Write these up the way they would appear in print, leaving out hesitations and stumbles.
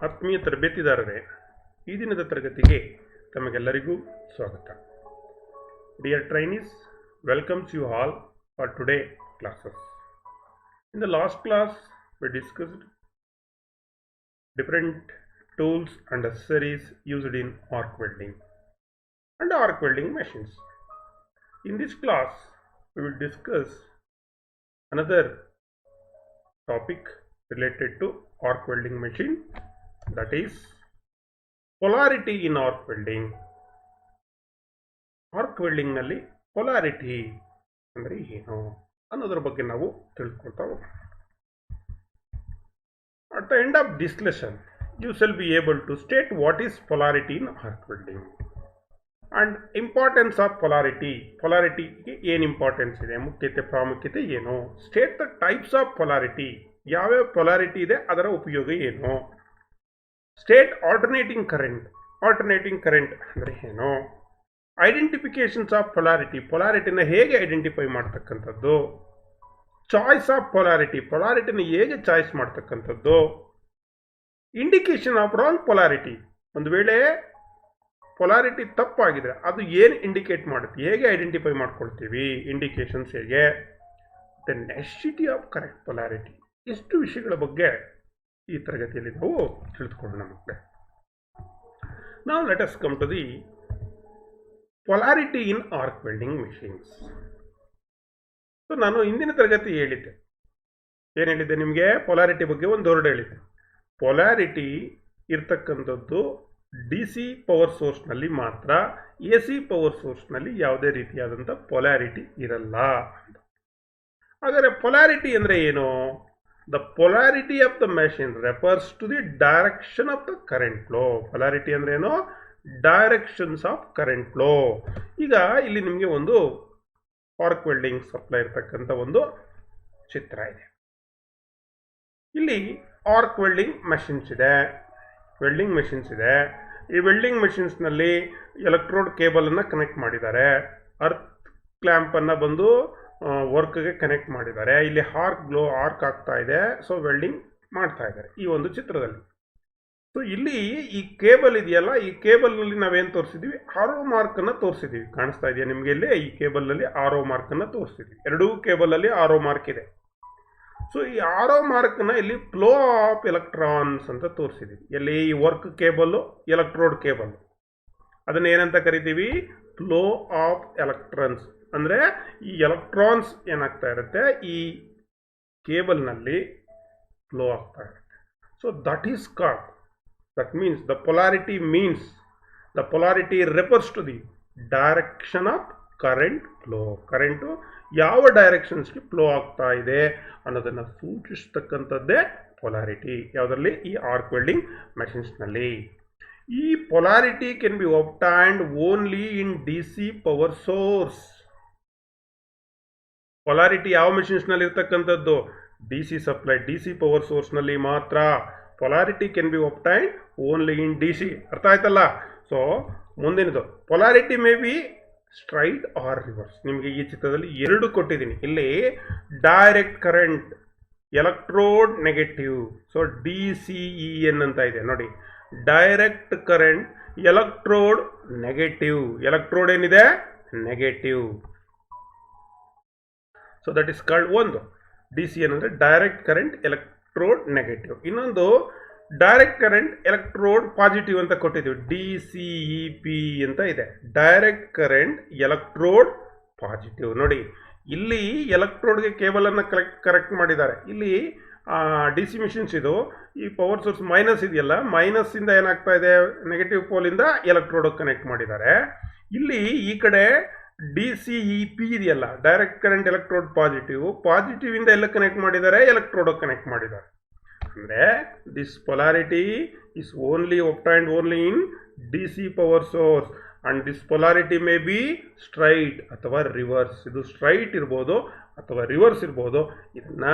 ಆತ್ಮೀಯ ತರಬೇತಿದಾರರೇ, ಈ ದಿನದ ತರಗತಿಗೆ ತಮಗೆಲ್ಲರಿಗೂ ಸ್ವಾಗತ. Dear trainees, welcomes you all for today classes. In the last class, we discussed different tools and accessories used in arc welding and arc welding machines. In this class, we will discuss another topic related to arc welding machine, that is polarity in arc welding. Arc welding ನಲ್ಲಿ polarity ಅಂದ್ರೆ ಏನು ಅನ್ನೋದ್ರ ಬಗ್ಗೆ ನಾವು ತಿಳ್ಕೊಳ್ತಾ ಹೋಗೋಣ. At the end of this lesson, you shall be able to state what is polarity in arc welding and importance of polarity. Polarity ಗೆ ಏನು ಇಂಪಾರ್ಟೆನ್ಸ್ ಇದೆ, ಮುಖ್ಯತೆ ಪ್ರಾಮುಖ್ಯತೆ ಏನು, state the types of polarity, ಯಾವ್ಯಾವ ಪೊಲಾರಿಟಿ ಇದೆ ಅದರ ಉಪಯೋಗ ಏನು, state alternating current, alternating current ಅಂದರೆ ಏನು, ಐಡೆಂಟಿಫಿಕೇಶನ್ಸ್ ಆಫ್ ಪೊಲಾರಿಟಿ, ಪೊಲಾರಿಟಿನ ಹೇಗೆ ಐಡೆಂಟಿಫೈ ಮಾಡ್ತಕ್ಕಂಥದ್ದು, ಚಾಯ್ಸ್ ಆಫ್ ಪೊಲಾರಿಟಿ, ಪೊಲಾರಿಟಿನ ಹೇಗೆ ಚಾಯ್ಸ್ ಮಾಡ್ತಕ್ಕಂಥದ್ದು, ಇಂಡಿಕೇಶನ್ ಆಫ್ ರಾಂಗ್ ಪೊಲಾರಿಟಿ, ಒಂದು ವೇಳೆ ಪೊಲಾರಿಟಿ ತಪ್ಪಾಗಿದ್ರೆ ಅದು ಏನು ಇಂಡಿಕೇಟ್ ಮಾಡುತ್ತೆ, ಹೇಗೆ ಐಡೆಂಟಿಫೈ ಮಾಡ್ಕೊಳ್ತೀವಿ, ಇಂಡಿಕೇಶನ್ಸ್ ಹೇಗೆ, the necessity of correct polarity, ಎಷ್ಟು ವಿಷಯಗಳ ಬಗ್ಗೆ ಈ ತರಗತಿಯಲ್ಲಿ ನಾವು ತಿಳಿದುಕೊಳ್ಳೋಣ ಮಕ್ಕಳೇ. ನಾವು let us come to the polarity in arc welding machines. So ನಾನು ಹಿಂದಿನ ತರಗತಿ ಹೇಳಿದ್ದೆ, ಏನು ಹೇಳಿದ್ದೆ ನಿಮಗೆ, ಪೊಲಾರಿಟಿ ಬಗ್ಗೆ ಒಂದು ವರ್ಡ್ ಹೇಳಿದ್ದೆ. ಪೊಲಾರಿಟಿ ಇರ್ತಕ್ಕಂಥದ್ದು ಡಿ ಸಿ ಪವರ್ ಸೋರ್ಸ್ನಲ್ಲಿ ಮಾತ್ರ, ಎ ಸಿ ಪವರ್ ಸೋರ್ಸ್ನಲ್ಲಿ ಯಾವುದೇ ರೀತಿಯಾದಂಥ ಪೊಲಾರಿಟಿ ಇರಲ್ಲ ಅಂತ. ಹಾಗಾದರೆ ಪೊಲಾರಿಟಿ ಅಂದರೆ ಏನು? The polarity of the machine refers to the direction of the current flow. Polarity ಅಂದ್ರೆ ಏನು? Directions of current flow. ಈಗ ಇಲ್ಲಿ ನಿಮಗೆ ಒಂದು ಆರ್ಕ್ ವೆಲ್ಡಿಂಗ್ ಸಪ್ಲೈ ಇರ್ತಕ್ಕಂಥ ಒಂದು ಚಿತ್ರ ಇದೆ. ಇಲ್ಲಿ ಆರ್ಕ್ ವೆಲ್ಡಿಂಗ್ ಮೆಷಿನ್ಸ್ ಇದೆ, ವೆಲ್ಡಿಂಗ್ ಮೆಷಿನ್ಸ್ ಇದೆ. ಈ ವೆಲ್ಡಿಂಗ್ ಮೆಷಿನ್ಸ್ನಲ್ಲಿ ಎಲೆಕ್ಟ್ರೋಡ್ ಕೇಬಲನ್ನು ಕನೆಕ್ಟ್ ಮಾಡಿದ್ದಾರೆ, ಅರ್ತ್ ಕ್ಲ್ಯಾಂಪನ್ನು ಬಂದು ವರ್ಕ್ಗೆ ಕನೆಕ್ಟ್ ಮಾಡಿದ್ದಾರೆ. ಇಲ್ಲಿ ಆರ್ಕ್ ಆಗ್ತಾ ಇದೆ, ಸೊ ವೆಲ್ಡಿಂಗ್ ಮಾಡ್ತಾ ಇದ್ದಾರೆ ಈ ಒಂದು ಚಿತ್ರದಲ್ಲಿ. ಸೊ ಇಲ್ಲಿ ಈ ಕೇಬಲ್ ಇದೆಯಲ್ಲ, ಈ ಕೇಬಲ್ನಲ್ಲಿ ನಾವೇನು ತೋರಿಸಿದ್ವಿ, ಆರೋ ಮಾರ್ಕನ್ನು ತೋರಿಸಿದ್ವಿ. ಕಾಣಿಸ್ತಾ ಇದೆಯಾ ನಿಮಗೆ? ಇಲ್ಲಿ ಈ ಕೇಬಲ್ನಲ್ಲಿ ಆರೋ ಮಾರ್ಕನ್ನು ತೋರಿಸಿದ್ವಿ. ಎರಡೂ ಕೇಬಲಲ್ಲಿ ಆರೋ ಮಾರ್ಕ್ ಇದೆ. ಸೊ ಈ ಆರೋ ಮಾರ್ಕ್ನ ಇಲ್ಲಿ ಫ್ಲೋ ಆಫ್ ಎಲೆಕ್ಟ್ರಾನ್ಸ್ ಅಂತ ತೋರಿಸಿದ್ವಿ. ಎಲ್ಲಿ? ಈ ವರ್ಕ್ ಕೇಬಲ್ಲು, ಎಲೆಕ್ಟ್ರೋಡ್ ಕೇಬಲ್, ಅದನ್ನ ಏನಂತ ಕರಿತೀವಿ? Flow of electrons. ಅಂದರೆ ಈ ಎಲೆಕ್ಟ್ರಾನ್ಸ್ ಏನಾಗ್ತಾ ಇರುತ್ತೆ, ಈ ಕೇಬಲ್ನಲ್ಲಿ ಫ್ಲೋ ಆಗ್ತಾ ಇರುತ್ತೆ. So that is called, that means the polarity means, the polarity refers to the direction of current flow. Current ಯಾವ ಡೈರೆಕ್ಷನ್ಸ್ಗೆ ಫ್ಲೋ ಆಗ್ತಾ ಇದೆ ಅನ್ನೋದನ್ನು ಸೂಚಿಸ್ತಕ್ಕಂಥದ್ದೇ ಪೊಲಾರಿಟಿ. ಯಾವುದರಲ್ಲಿ? ಈ ಆರ್ಕ್ ವೆಲ್ಡಿಂಗ್ ಮೆಷಿನ್ಸ್ನಲ್ಲಿ. ಈ polarity can be obtained only in D C power source. Polarity ಯಾವ ಮೆಷಿನ್ಸ್ನಲ್ಲಿ ಇರ್ತಕ್ಕಂಥದ್ದು? D C supply, D C power ಸೋರ್ಸ್ನಲ್ಲಿ ಮಾತ್ರ. Polarity can be obtained only in D C. ಅರ್ಥ ಆಯ್ತಲ್ಲ? ಸೊ ಮುಂದಿನದು, polarity may be straight or reverse. ನಿಮಗೆ ಈ ಚಿತ್ರದಲ್ಲಿ ಎರಡು ಕೊಟ್ಟಿದ್ದೀನಿ. ಇಲ್ಲಿ direct current, electrode negative. So D C E N ಅಂತ ಇದೆ ನೋಡಿ, direct current, electrode negative. Electrode ಏನಿದೆ? Negative. So that is called ಒಂದು ಡಿ ಸಿ ಎನ್ ಅಂದರೆ ಡೈರೆಕ್ಟ್ ಕರೆಂಟ್, ಎಲೆಕ್ಟ್ರೋಡ್ ನೆಗೆಟಿವ್. ಇನ್ನೊಂದು ಡೈರೆಕ್ಟ್ ಕರೆಂಟ್, ಎಲೆಕ್ಟ್ರೋಡ್ ಪಾಸಿಟಿವ್ ಅಂತ ಕೊಟ್ಟಿದ್ದೀವಿ, ಡಿ ಸಿ ಇ ಪಿ ಅಂತ ಇದೆ. Direct current, electrode positive. ನೋಡಿ ಇಲ್ಲಿ ಎಲೆಕ್ಟ್ರೋಡ್ಗೆ ಕೇಬಲನ್ನು ಕರೆಕ್ಟ್ ಮಾಡಿದ್ದಾರೆ. ಇಲ್ಲಿ ಡಿ ಸಿ ಮಿಷಿನ್ಸ್ ಇದು, ಈ ಪವರ್ ಸೋರ್ಸ್ ಮೈನಸ್ ಇದೆಯಲ್ಲ, ಮೈನಸ್ಸಿಂದ ಏನಾಗ್ತಾ ಇದೆ, ನೆಗೆಟಿವ್ ಪೋಲಿಂದ ಎಲೆಕ್ಟ್ರೋಡ್ ಕನೆಕ್ಟ್ ಮಾಡಿದ್ದಾರೆ. ಇಲ್ಲಿ ಈ ಕಡೆ ಡಿ ಸಿ ಇ ಪಿ ಇದೆಯಲ್ಲ, direct current, electrode positive, positive ಇಂದ ಎಲ್ಲ ಕನೆಕ್ಟ್ ಮಾಡಿದ್ದಾರೆ, ಎಲೆಕ್ಟ್ರೋಡ್ ಕನೆಕ್ಟ್ ಮಾಡಿದ್ದಾರೆ. ಅಂದರೆ this polarity is only obtained only in D C power source and this polarity may be straight ಅಥವಾ ರಿವರ್ಸ್. ಇದು ಸ್ಟ್ರೈಟ್ ಇರ್ಬೋದು ಅಥವಾ ರಿವರ್ಸ್ ಇರ್ಬೋದು. ಇದನ್ನ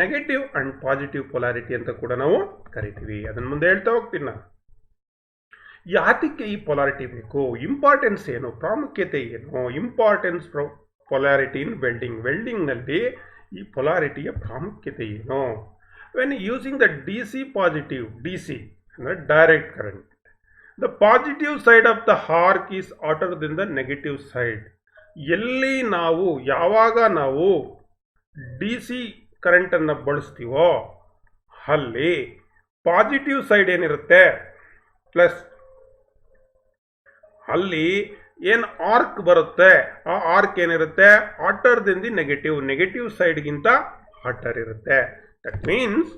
ನೆಗೆಟಿವ್ ಅಂಡ್ ಪಾಸಿಟಿವ್ ಪೊಲಾರಿಟಿ ಅಂತ ಕೂಡ ನಾವು ಕರಿತೀವಿ. ಅದನ್ನು ಮುಂದೆ ಹೇಳ್ತಾ ಹೋಗ್ತೀನಿ ನಾನು. ಯಾತಕ್ಕೆ ಈ ಪೊಲಾರಿಟಿ ಬೇಕು, ಇಂಪಾರ್ಟೆನ್ಸ್ ಏನು, ಪ್ರಾಮುಖ್ಯತೆ ಏನು, ಇಂಪಾರ್ಟೆನ್ಸ್ ಪೊಲಾರಿಟಿ ಇನ್ ವೆಲ್ಡಿಂಗ್, ವೆಲ್ಡಿಂಗ್ನಲ್ಲಿ ಈ ಪೊಲಾರಿಟಿಯ ಪ್ರಾಮುಖ್ಯತೆ ಏನು. When using the D C positive, D C ಅಂದರೆ direct current. The positive side of the arc is hotter than the negative side. ಎಲ್ಲಿ ನಾವು ಯಾವಾಗ ನಾವು ಡಿ ಸಿ ಕರೆಂಟನ್ನು ಬಳಸ್ತೀವೋ ಅಲ್ಲಿ ಪಾಸಿಟಿವ್ ಸೈಡ್ ಏನಿರುತ್ತೆ ಪ್ಲಸ್, ಅಲ್ಲಿ ಏನು ಆರ್ಕ್ ಬರುತ್ತೆ ಆ ಆರ್ಕ್ ಏನಿರುತ್ತೆ ಹಾಟರ್ ದೆನ್ ದಿ ನೆಗೆಟಿವ್ ಸೈಡ್ಗಿಂತ ಹಾಟರ್ ಇರುತ್ತೆ. That means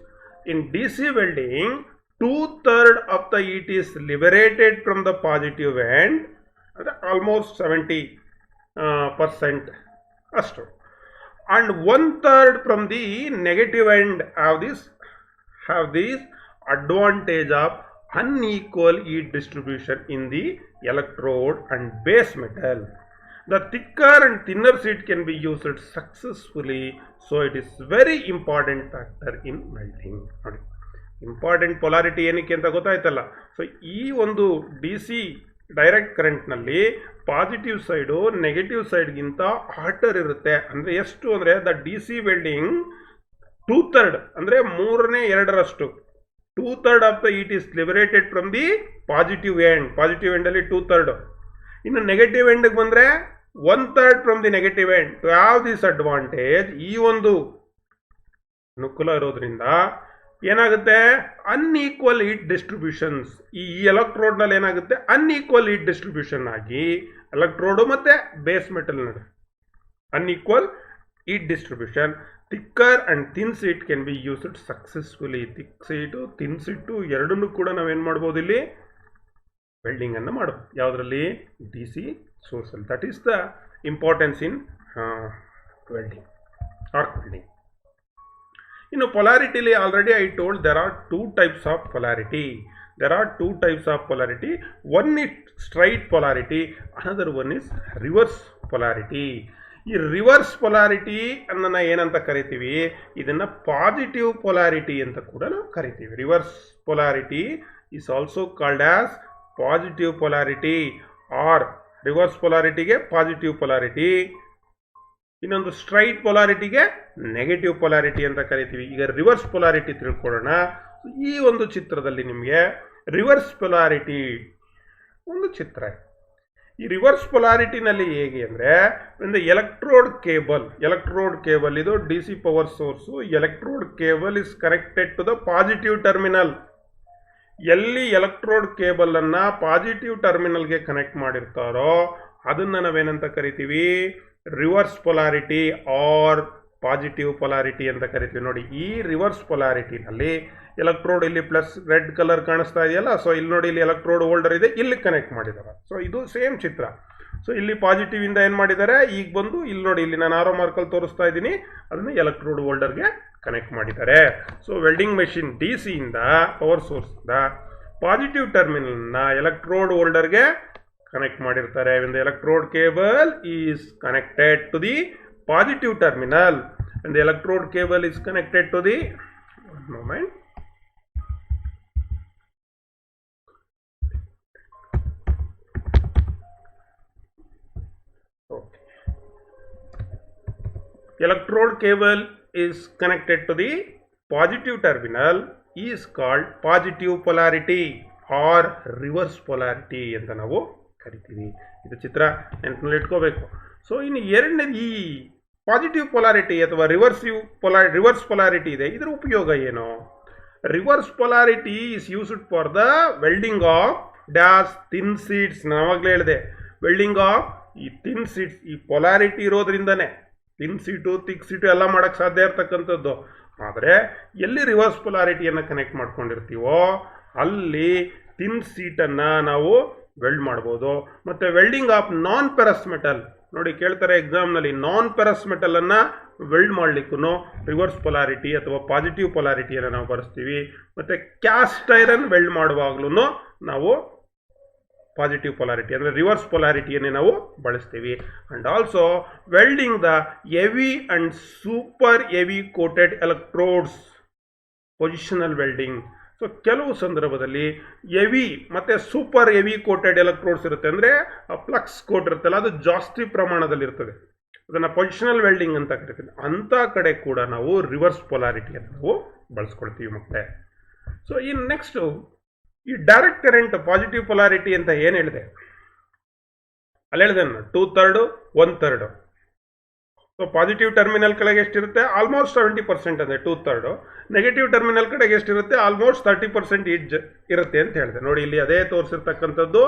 in D C welding 2/3 of the heat is liberated from the positive end, almost 70% ಅಷ್ಟು, and 1/3 from the negative end have this advantage of unequal heat distribution in the electrode and base metal. The thicker and thinner sheet can be used successfully, so it is very important factor in welding. Important polarity ಏನಕ್ಕೆ ಅಂತ ಗೊತ್ತಾಯ್ತಲ್ಲ. So ಈ ಒಂದು D C direct ಕರೆಂಟ್ನಲ್ಲಿ positive side negative ಸೈಡ್ಗಿಂತ hotter ಇರುತ್ತೆ. ಅಂದರೆ ಎಷ್ಟು ಅಂದರೆ ದ ಡಿ ಸಿ ವೆಲ್ಡಿಂಗ್ 2/3 ಅಂದರೆ 3/2 2/3 of the heat is liberated from the positive ಎಂಡಲ್ಲಿ 2/3. ಇನ್ನು ನೆಗೆಟಿವ್ ಎಂಡ್ಗೆ ಬಂದರೆ 1/3 from the negative end. To have this advantage, ಈ ಒಂದು ಅನುಕೂಲ ಇರೋದ್ರಿಂದ ಏನಾಗುತ್ತೆ ಅನ್ಈಕ್ವಲ್ ಹೀಟ್ ಡಿಸ್ಟ್ರಿಬ್ಯೂಷನ್ಸ್. ಈ ಎಲೆಕ್ಟ್ರೋಡ್ನಲ್ಲಿ ಏನಾಗುತ್ತೆ ಅನ್ಈಕ್ವಲ್ ಹೀಟ್ ಡಿಸ್ಟ್ರಿಬ್ಯೂಷನ್ ಆಗಿ ಎಲೆಕ್ಟ್ರೋಡು ಮತ್ತು ಬೇಸ್ ಮೆಟಲ್ ನಡುವೆ unequal heat distribution. Thicker and thin sheet can be used successfully. Thick sheet thin sheet ಎರಡನ್ನೂ ಕೂಡ ನಾವೇನು ಮಾಡ್ಬೋದು ಇಲ್ಲಿ ವೆಲ್ಡಿಂಗನ್ನು ಮಾಡ್ಬೋದು. ಯಾವುದರಲ್ಲಿ ಡಿ ಸಿ ಸೋರ್ಸಲ್ಲಿ. That is the importance in welding, arc welding. ಇನ್ನು ಪೊಲಾರಿಟಿಲಿ already I told there are two types of polarity. One is straight polarity, another one is reverse polarity. ಈ ರಿವರ್ಸ್ ಪೊಲಾರಿಟಿ ಅನ್ನ ಏನಂತ ಕರಿತೀವಿ, ಇದನ್ನ ಪಾಸಿಟಿವ್ ಪೊಲಾರಿಟಿ ಅಂತ ಕೂಡ ನಾವು ಕರಿತೀವಿ. Reverse polarity is also called as positive polarity or reverse ಪೊಲಾರಿಟಿಗೆ ಪಾಸಿಟಿವ್ ಪೊಲಾರಿಟಿ, ಇನ್ನೊಂದು ಸ್ಟ್ರೈಟ್ ಪೊಲಾರಿಟಿಗೆ ನೆಗೆಟಿವ್ ಪೊಲಾರಿಟಿ ಅಂತ ಕರಿತೀವಿ. ಈಗ ರಿವರ್ಸ್ ಪೊಲಾರಿಟಿ ತಿಳ್ಕೊಳ್ಳೋಣ. ಈ ಒಂದು ಚಿತ್ರದಲ್ಲಿ ನಿಮಗೆ ರಿವರ್ಸ್ ಪೊಲಾರಿಟಿ ಒಂದು ಚಿತ್ರ. ಈ ರಿವರ್ಸ್ ಪೊಲಾರಿಟಿನಲ್ಲಿ ಹೇಗೆ ಅಂದರೆ ಒಂದು ಎಲೆಕ್ಟ್ರೋಡ್ ಕೇಬಲ್ ಇದು D C power source. Electrode cable is connected to the positive terminal. ಎಲ್ಲಿ ಎಲೆಕ್ಟ್ರೋಡ್ ಕೇಬಲನ್ನು ಪಾಸಿಟಿವ್ ಟರ್ಮಿನಲ್ಗೆ ಕನೆಕ್ಟ್ ಮಾಡಿರ್ತಾರೋ ಅದನ್ನು ನಾವೇನಂತ ಕರಿತೀವಿ reverse polarity or positive polarity ಅಂತ ಕರಿತೀವಿ. ನೋಡಿ, ಈ ರಿವರ್ಸ್ ಪೊಲಾರಿಟಿನಲ್ಲಿ ಎಲೆಕ್ಟ್ರೋಡ್ ಇಲ್ಲಿ ಪ್ಲಸ್ ರೆಡ್ ಕಲರ್ ಕಾಣಿಸ್ತಾ ಇದೆಯಲ್ಲ, ಸೊ ಇಲ್ಲಿ ನೋಡಿ ಇಲ್ಲಿ ಎಲೆಕ್ಟ್ರೋಡ್ ಹೋಲ್ಡರ್ ಇದೆ, ಇಲ್ಲಿ ಕನೆಕ್ಟ್ ಮಾಡಿದ್ದಾರೆ. ಸೊ ಇದು ಸೇಮ್ ಚಿತ್ರ. ಸೊ ಇಲ್ಲಿ ಪಾಸಿಟಿವ್ ಇಂದ ಏನು ಮಾಡಿದ್ದಾರೆ, ಈಗ ಬಂದು ಇಲ್ಲಿ ನೋಡಿ ಇಲ್ಲಿ ನಾನು ಆರೋ ಮಾರ್ಕಲ್ಲಿ ತೋರಿಸ್ತಾ ಇದ್ದೀನಿ, ಅದನ್ನು ಎಲೆಕ್ಟ್ರೋಡ್ ಹೋಲ್ಡರ್ಗೆ ಕನೆಕ್ಟ್ ಮಾಡಿದ್ದಾರೆ. So welding machine D C ಇಂದ ಪವರ್ ಸೋರ್ಸಿಂದ ಪಾಸಿಟಿವ್ ಟರ್ಮಿನಲ್ನ ಎಲೆಕ್ಟ್ರೋಡ್ ಹೋಲ್ಡರ್ಗೆ ಕನೆಕ್ಟ್ ಮಾಡಿರ್ತಾರೆ. when the electrode cable is connected to the positive terminal, and the electrode cable is connected to the one moment okay, electrode cable is connected to the positive terminal is called positive polarity or reverse polarity ಅಂತ ನಾವು ಕರಿತೀವಿ. ಇದು ಚಿತ್ರ ನೆನಪಿನಲ್ಲಿ ಇಟ್ಕೋಬೇಕು. So ಇನ್ನು ಎರಡನೇದು ಈ positive polarity ಅಥವಾ ರಿವರ್ಸ್ ಪೊಲಾರಿಟಿ ಇದೆ, ಇದರ ಉಪಯೋಗ ಏನು? Reverse polarity is used for the welding of dash thin sheets. ನಾವಾಗಲೇ ಹೇಳಿದೆ ವೆಲ್ಡಿಂಗ್ ಆಫ್ ಈ ಥಿನ್ ಸೀಟ್ಸ್. ಈ ಪೊಲಾರಿಟಿ ಇರೋದ್ರಿಂದನೇ ಥಿನ್ ಸೀಟು ಥಿಕ್ ಸೀಟು ಎಲ್ಲ ಮಾಡೋಕ್ಕೆ ಸಾಧ್ಯ ಇರ್ತಕ್ಕಂಥದ್ದು. ಆದರೆ ಎಲ್ಲಿ ರಿವರ್ಸ್ ಪೊಲಾರಿಟಿಯನ್ನು ಕನೆಕ್ಟ್ ಮಾಡ್ಕೊಂಡಿರ್ತೀವೋ ಅಲ್ಲಿ ಥಿನ್ ಸೀಟನ್ನು ನಾವು ವೆಲ್ಡ್ ಮಾಡ್ಬೋದು. ಮತ್ತು welding of non ferrous metal, ನೋಡಿ ಕೇಳ್ತಾರೆ ಎಕ್ಸಾಮ್ನಲ್ಲಿ, ನಾನ್ ಪೆರಸ್ ಮೆಟಲನ್ನು ವೆಲ್ಡ್ ಮಾಡಲಿಕ್ಕೂ ರಿವರ್ಸ್ ಪೊಲಾರಿಟಿ ಅಥವಾ ಪಾಸಿಟಿವ್ ಪೊಲಾರಿಟಿಯನ್ನು ನಾವು ಬಳಸ್ತೀವಿ. ಮತ್ತು ಕ್ಯಾಸ್ಟ್ ಐರನ್ ವೆಲ್ಡ್ ಮಾಡುವಾಗಲೂ ನಾವು ಪಾಸಿಟಿವ್ ಪೊಲಾರಿಟಿ ಅಂದರೆ ರಿವರ್ಸ್ ಪೊಲಾರಿಟಿಯನ್ನೇ ನಾವು ಬಳಸ್ತೀವಿ. And also welding the heavy and super heavy coated electrodes, positional welding. So ಕೆಲವು ಸಂದರ್ಭದಲ್ಲಿ ಹೆವಿ ಮತ್ತು ಸೂಪರ್ ಹೆವಿ ಕೋಟೆಡ್ ಎಲೆಕ್ಟ್ರೋಡ್ಸ್ ಇರುತ್ತೆ, ಅಂದರೆ ಫ್ಲಕ್ಸ್ ಕೋಟ್ ಇರುತ್ತಲ್ಲ ಅದು ಜಾಸ್ತಿ ಪ್ರಮಾಣದಲ್ಲಿ ಇರ್ತದೆ, ಅದನ್ನು ಪೊಸಿಷನಲ್ ವೆಲ್ಡಿಂಗ್ ಅಂತ ಕರಿತೀವಿ. ಅಂಥ ಕಡೆ ಕೂಡ ನಾವು ರಿವರ್ಸ್ ಪೊಲಾರಿಟಿಯನ್ನು ನಾವು ಬಳಸ್ಕೊಳ್ತೀವಿ ಮಕ್ಕಳೇ. ಸೊ ಇನ್ನು ನೆಕ್ಸ್ಟು ಈ ಡೈರೆಕ್ಟ್ ಕರೆಂಟ್ ಪಾಸಿಟಿವ್ ಪೊಲಾರಿಟಿ ಅಂತ ಏನು ಹೇಳಿದೆ, ಅಲ್ಲಿ ಹೇಳಿದೆ ನಾನು 2/3 1/3. ಸೊ ಪಾಸಿಟಿವ್ ಟರ್ಮಿನಲ್ ಕಡೆಗೆ ಎಷ್ಟಿರುತ್ತೆ, ಆಲ್ಮೋಸ್ಟ್ 70% ಅಂದರೆ 2/3. ನೆಗೆಟಿವ್ ಟರ್ಮಿನಲ್ ಕಡೆಗೆ ಎಷ್ಟಿರುತ್ತೆ, ಆಲ್ಮೋಸ್ಟ್ 30% ಈಚ್ ಇರುತ್ತೆ ಅಂತ ಹೇಳಿದೆ. ನೋಡಿ ಇಲ್ಲಿ ಅದೇ ತೋರಿಸಿರ್ತಕ್ಕಂಥದ್ದು.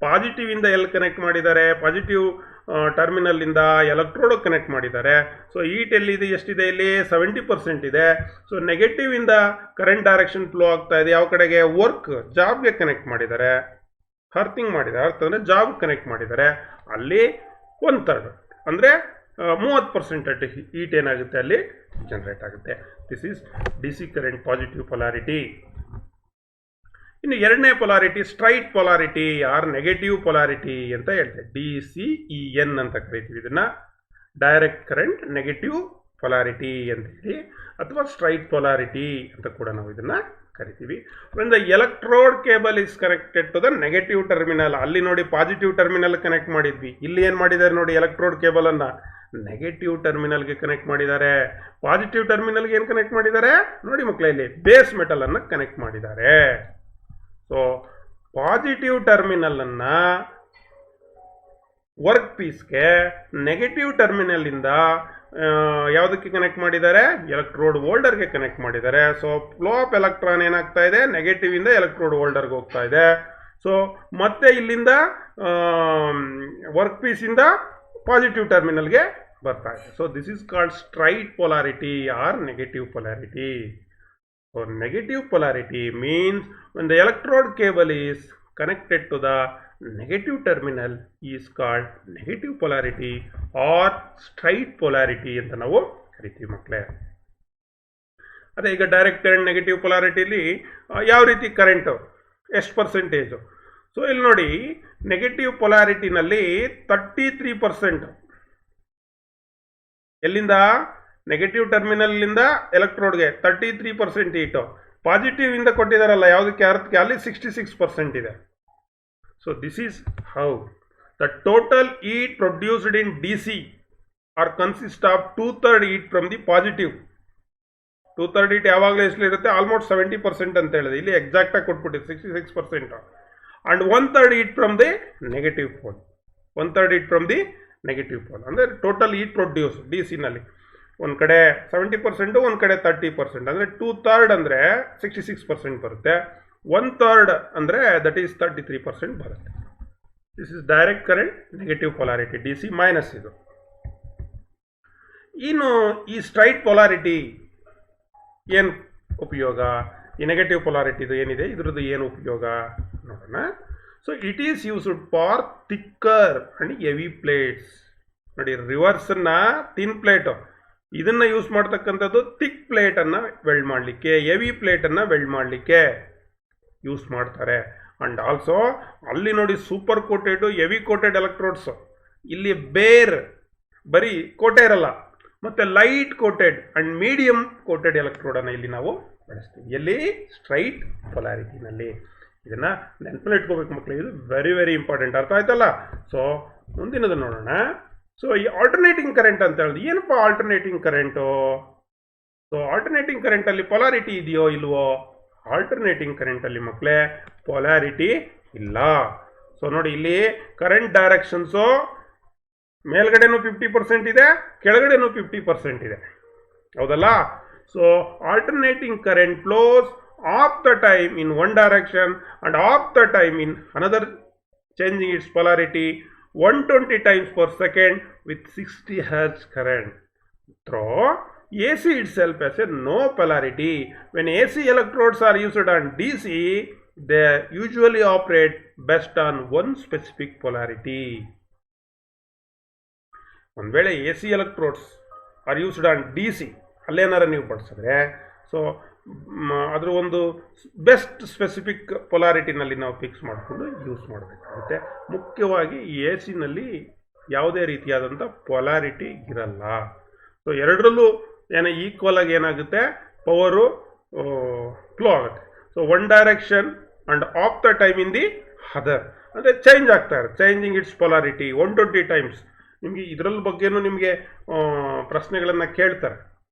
ಪಾಸಿಟಿವ್ ಇಂದ ಎಲ್ಲಿ ಕನೆಕ್ಟ್ ಮಾಡಿದ್ದಾರೆ, ಪಾಸಿಟಿವ್ ಟರ್ಮಿನಲ್ ಇಂದ ಎಲೆಕ್ಟ್ರೋಡ್ ಕನೆಕ್ಟ್ ಮಾಡಿದ್ದಾರೆ. ಸೊ ಈಟ್ ಎಲ್ಲಿದೆ, ಎಷ್ಟಿದೆ, ಇಲ್ಲಿ 70% ಇದೆ. ಸೊ ನೆಗೆಟಿವ್ ಇಂದ ಕರೆಂಟ್ ಡೈರೆಕ್ಷನ್ ಫ್ಲೋ ಆಗ್ತಾ ಇದೆ ಯಾವ ಕಡೆಗೆ, ವರ್ಕ್ ಜಾಬ್ಗೆ ಕನೆಕ್ಟ್ ಮಾಡಿದ್ದಾರೆ, ಅರ್ಥಿಂಗ್ ಮಾಡಿದ್ದಾರೆ. ಅರ್ಥ ಅಂದರೆ ಜಾಬ್ ಕನೆಕ್ಟ್ ಮಾಡಿದ್ದಾರೆ. ಅಲ್ಲಿ 1/3 ಅಂದರೆ 30% ಈಟ್ ಏನಾಗುತ್ತೆ ಅಲ್ಲಿ ಜನರೇಟ್ ಆಗುತ್ತೆ. This is D C current positive polarity. ಇನ್ನು ಎರಡನೇ polarity straight polarity or negative polarity ಅಂತ ಹೇಳ್ತೇವೆ. DCEN ಅಂತ ಕರಿತೀವಿ ಇದನ್ನ. ಡೈರೆಕ್ಟ್ ಕರೆಂಟ್ ನೆಗೆಟಿವ್ ಪೊಲಾರಿಟಿ ಅಂತ ಹೇಳಿ, ಅಥವಾ ಸ್ಟ್ರೈಟ್ ಪೊಲಾರಿಟಿ ಅಂತ ಕೂಡ ನಾವು ಇದನ್ನ ಕರಿತೀವಿ. when the electrode cable is connected to the negative terminal, ಅಲ್ಲಿ ನೋಡಿ ಪಾಸಿಟಿವ್ ಟರ್ಮಿನಲ್ ಕನೆಕ್ಟ್ ಮಾಡಿದ್ವಿ, ಇಲ್ಲಿ ಏನು ಮಾಡಿದ್ದಾರೆ ನೋಡಿ, ಎಲೆಕ್ಟ್ರೋಡ್ ಕೇಬಲ್ ಅನ್ನ ನೆಗೆಟಿವ್ ಟರ್ಮಿನಲ್ಗೆ ಕನೆಕ್ಟ್ ಮಾಡಿದ್ದಾರೆ. ಪಾಸಿಟಿವ್ ಟರ್ಮಿನಲ್ಗೆ ಏನು ಕನೆಕ್ಟ್ ಮಾಡಿದ್ದಾರೆ ನೋಡಿ ಮಕ್ಕಳೇ, ಇಲ್ಲಿ ಬೇಸ್ ಮೆಟಲ್ ಅನ್ನ ಕನೆಕ್ಟ್ ಮಾಡಿದ್ದಾರೆ. ಸೊ ಪಾಸಿಟಿವ್ ಟರ್ಮಿನಲ್ ಅನ್ನ ವರ್ಕ್ ಪೀಸ್ಗೆ, ನೆಗೆಟಿವ್ ಟರ್ಮಿನಲ್ ಇಂದ ಯಾವುದಕ್ಕೆ ಕನೆಕ್ಟ್ ಮಾಡಿದ್ದಾರೆ, ಎಲೆಕ್ಟ್ರೋಡ್ ಹೋಲ್ಡರ್ಗೆ ಕನೆಕ್ಟ್ ಮಾಡಿದ್ದಾರೆ. ಸೊ ಫ್ಲೋ ಆಫ್ ಎಲೆಕ್ಟ್ರಾನ್ ಏನಾಗ್ತಾ ಇದೆ, ನೆಗೆಟಿವ್ ಇಂದ ಎಲೆಕ್ಟ್ರೋಡ್ ಹೋಲ್ಡರ್ಗೆ ಹೋಗ್ತಾ ಇದೆ. ಸೊ ಮತ್ತೆ ಇಲ್ಲಿಂದ ವರ್ಕ್ ಪೀಸ್ ಇಂದ ಪಾಸಿಟಿವ್ ಟರ್ಮಿನಲ್ಗೆ ಬರ್ತಾ ಇದೆ. So this is called straight polarity or negative polarity. So negative polarity means when the electrode cable is connected to the negative terminal is called negative polarity or straight polarity ಅಂತ ನಾವು ಕರಿತೀವಿ ಮಕ್ಕಳೇ. ಅದೇ ಈಗ direct current negative ಪೊಲಾರಿಟಿಲಿ ಯಾವ ರೀತಿ current, ಎಷ್ಟು percentage. So ಇಲ್ಲಿ ನೋಡಿ, ನೆಗೆಟಿವ್ ಪೊಲಾರಿಟಿನಲ್ಲಿ 33%, ಎಲ್ಲಿಂದ, ನೆಗೆಟಿವ್ ಟರ್ಮಿನಲ್ನಿಂದ ಎಲೆಕ್ಟ್ರೋಡ್ಗೆ 33% ಈಟು. ಪಾಸಿಟಿವ್ ಇಂದ ಕೊಟ್ಟಿದ್ದಾರಲ್ಲ ಯಾವುದಕ್ಕೆ, ಅರ್ಥಕ್ಕೆ, ಅಲ್ಲಿ 66% ಇದೆ. So this is how the total heat produced in DC are consist of 2/3 heat from the positive. 2/3 heat ಯಾವಾಗಲೂ ಎಷ್ಟಿರುತ್ತೆ, ಆಲ್ಮೋಸ್ಟ್ 70% ಅಂತ ಹೇಳಿದೆ. ಇಲ್ಲಿ ಎಕ್ಸಾಕ್ಟ್ ಆಗಿ ಕೊಟ್ಬಿಟ್ಟಿದೆ 66%. And 1/3 heat from the negative pole. 1/3 heat from the negative pole ಅಂದರೆ total heat produce DCನಲ್ಲಿ ಒಂದು ಕಡೆ 70%, ಒಂದು ಕಡೆ 30%, ಅಂದರೆ 2/3 ಅಂದರೆ 66% ಬರುತ್ತೆ. 1/3 ಅಂದರೆ ದಟ್ ಈಸ್ 33% ಬರುತ್ತೆ. This is direct current negative polarity DC minus ಇದು. ಇನ್ನು ಈ ಸ್ಟ್ರೈಟ್ ಪೊಲಾರಿಟಿ ಏನು ಉಪಯೋಗ, ಈ ನೆಗೆಟಿವ್ ಪೊಲಾರಿಟಿದು ಏನಿದೆ ಇದ್ರದ್ದು ಏನು ಉಪಯೋಗ ನೋಡೋಣ. So it is used for thicker and heavy plates. ನೋಡಿ, ರಿವರ್ಸನ್ನ ಥಿನ್ ಪ್ಲೇಟು, ಇದನ್ನು ಯೂಸ್ ಮಾಡ್ತಕ್ಕಂಥದ್ದು ಥಿಕ್ ಪ್ಲೇಟನ್ನು ವೆಲ್ಡ್ ಮಾಡಲಿಕ್ಕೆ, ಹೆವಿ ಪ್ಲೇಟನ್ನು ವೆಲ್ಡ್ ಮಾಡಲಿಕ್ಕೆ ಯೂಸ್ ಮಾಡ್ತಾರೆ. ಆ್ಯಂಡ್ ಆಲ್ಸೋ ಅಲ್ಲಿ ನೋಡಿ super coated heavy coated electrodes, ಇಲ್ಲಿ ಬೇರ್ ಬರೀ ಕೋಟೆ ಇರಲ್ಲ, ಮತ್ತು light coated and medium coated ಎಲೆಕ್ಟ್ರೋಡನ್ನು ಇಲ್ಲಿ ನಾವು ಬಳಸ್ತೀವಿ. ಎಲ್ಲಿ, ಸ್ಟ್ರೈಟ್ ಪೊಲಾರಿಟಿನಲ್ಲಿ. ಇದನ್ನು ನೆನಪಲ್ಲಿ ಇಟ್ಕೋಬೇಕು ಮಕ್ಕಳು, ಇದು ವೆರಿ ವೆರಿ ಇಂಪಾರ್ಟೆಂಟ್. ಅರ್ಥ ಆಯ್ತಲ್ಲ. ಸೊ ಮುಂದಿನದು ನೋಡೋಣ. ಸೊ ಈ ಆಲ್ಟರ್ನೇಟಿಂಗ್ ಕರೆಂಟ್ ಅಂತ ಹೇಳಿದ್ರೆ ಏನಪ್ಪ ಆಲ್ಟರ್ನೇಟಿಂಗ್ ಕರೆಂಟು. ಸೊ ಆಲ್ಟರ್ನೇಟಿಂಗ್ ಕರೆಂಟಲ್ಲಿ ಪೊಲಾರಿಟಿ ಇದೆಯೋ ಇಲ್ವೋ, ಆಲ್ಟರ್ನೇಟಿಂಗ್ ಕರೆಂಟಲ್ಲಿ ಮಕ್ಕಳೇ ಪೊಲಾರಿಟಿ ಇಲ್ಲ. ಸೊ ನೋಡಿ, ಇಲ್ಲಿ ಕರೆಂಟ್ ಡೈರೆಕ್ಷನ್ಸು ಮೇಲ್ಗಡೆನೂ 50% ಇದೆ, ಕೆಳಗಡೆನೂ 50% ಇದೆ, ಹೌದಲ್ಲ. So alternating current flows of the time in one direction and of the time in another, changing its polarity 120 times per second with 60 Hz current. Through AC itself has a no polarity. When AC electrodes are used on DC, they usually operate best on one specific polarity. ಒಂದು ವೇಳೆ AC electrodes are used on DC, ಅಲ್ಲೇನಾರ ನೀವು ಬಳಸಿದ್ರೆ, so ಅದರ ಒಂದು best specific ಪೊಲಾರಿಟಿನಲ್ಲಿ ನಾವು fix ಮಾಡಿಕೊಂಡು use ಮಾಡಬೇಕಾಗುತ್ತೆ. ಮುಖ್ಯವಾಗಿ AC ನಲ್ಲಿ ಯಾವುದೇ ರೀತಿಯಾದಂಥ ಪೊಲಾರಿಟಿ ಇರಲ್ಲ. ಸೊ ಎರಡರಲ್ಲೂ ಈಕ್ವಲ್ ಆಗಿ ಏನಾಗುತ್ತೆ, ಪವರು ಫ್ಲೋ ಆಗುತ್ತೆ. So one direction and of the time in the other, ಅಂದರೆ ಚೇಂಜ್ ಆಗ್ತಾ ಇರುತ್ತೆ, ಚೇಂಜಿಂಗ್ ಇಟ್ಸ್ ಪೊಲಾರಿಟಿ 120 ಟೈಮ್ಸ್. ನಿಮಗೆ ಇದರಲ್ಲಿ ಬಗ್ಗೆನೂ ನಿಮಗೆ ಪ್ರಶ್ನೆಗಳನ್ನು ಕೇಳ್ತಾರೆ.